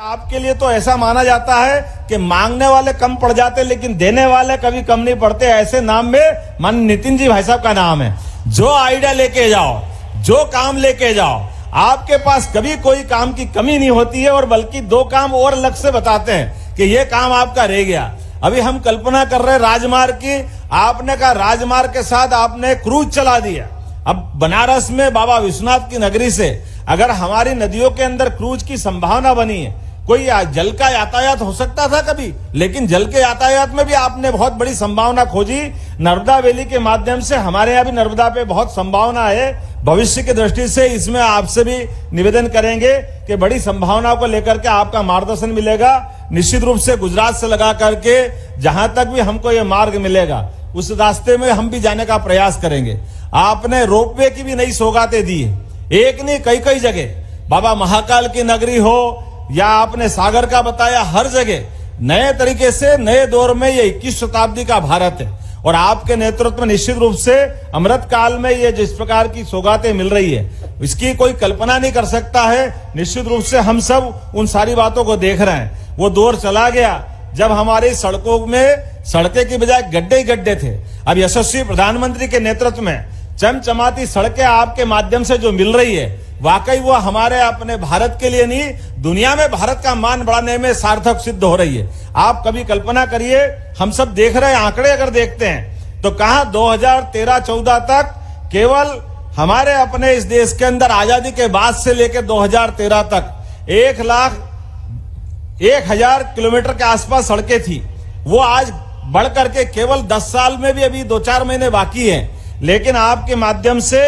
आपके लिए तो ऐसा माना जाता है कि मांगने वाले कम पड़ जाते लेकिन देने वाले कभी कम नहीं पड़ते। ऐसे नाम में मान नितिन जी भाई साहब का नाम है। जो आइडिया लेके जाओ, जो काम लेके जाओ, आपके पास कभी कोई काम की कमी नहीं होती है। और बल्कि दो काम और अलग से बताते हैं कि ये काम आपका रह गया। अभी हम कल्पना कर रहे राजमार्ग की, आपने कहा राजमार्ग के साथ आपने क्रूज चला दिया। अब बनारस में बाबा विश्वनाथ की नगरी से अगर हमारी नदियों के अंदर क्रूज की संभावना बनी है, कोई जल का यातायात हो सकता था कभी, लेकिन जल के यातायात में भी आपने बहुत बड़ी संभावना खोजी। नर्मदा वैली के माध्यम से हमारे यहाँ भी नर्मदा पे बहुत संभावना है। भविष्य की दृष्टि से इसमें आपसे भी निवेदन करेंगे कि बड़ी संभावनाओं को लेकर के आपका मार्गदर्शन मिलेगा। निश्चित रूप से गुजरात से लगा करके जहां तक भी हमको ये मार्ग मिलेगा उस रास्ते में हम भी जाने का प्रयास करेंगे। आपने रोपवे की भी नई सौगातें दी है, एक नहीं कई कई जगह, बाबा महाकाल की नगरी हो या आपने सागर का बताया, हर जगह नए तरीके से नए दौर में ये 21 शताब्दी का भारत है। और आपके नेतृत्व में निश्चित रूप से अमृत काल में ये जिस प्रकार की सौगातें मिल रही है, इसकी कोई कल्पना नहीं कर सकता है। निश्चित रूप से हम सब उन सारी बातों को देख रहे हैं। वो दौर चला गया जब हमारी सड़कों में सड़कें की बजाय गड्ढे ही गड्ढे थे। अब यशस्वी प्रधानमंत्री के नेतृत्व में चमचमाती सड़कें आपके माध्यम से जो मिल रही है, वाकई वो हमारे अपने भारत के लिए नहीं, दुनिया में भारत का मान बढ़ाने में सार्थक सिद्ध हो रही है। आप कभी कल्पना करिए, हम सब देख रहे हैं, आंकड़े अगर देखते हैं तो कहा 2013-14 तक केवल हमारे अपने इस देश के अंदर आजादी के बाद से लेकर 2013 तक 1,01,000 किलोमीटर के आसपास सड़कें थी। वो आज बढ़ करके केवल 10 साल में भी अभी 2-4 महीने बाकी हैं, लेकिन आपके माध्यम से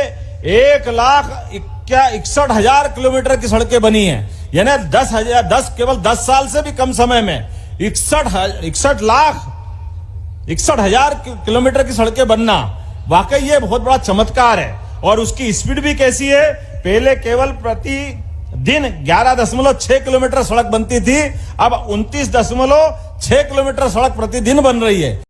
1,61,000 किलोमीटर की सड़कें बनी हैं। यानी 10 साल से भी कम समय में 61,000 किलोमीटर की सड़कें बनना, वाकई ये बहुत बड़ा चमत्कार है। और उसकी स्पीड भी कैसी है, पहले केवल प्रति दिन 11.6 किलोमीटर सड़क बनती थी, अब 29.6 किलोमीटर सड़क प्रतिदिन बन रही है।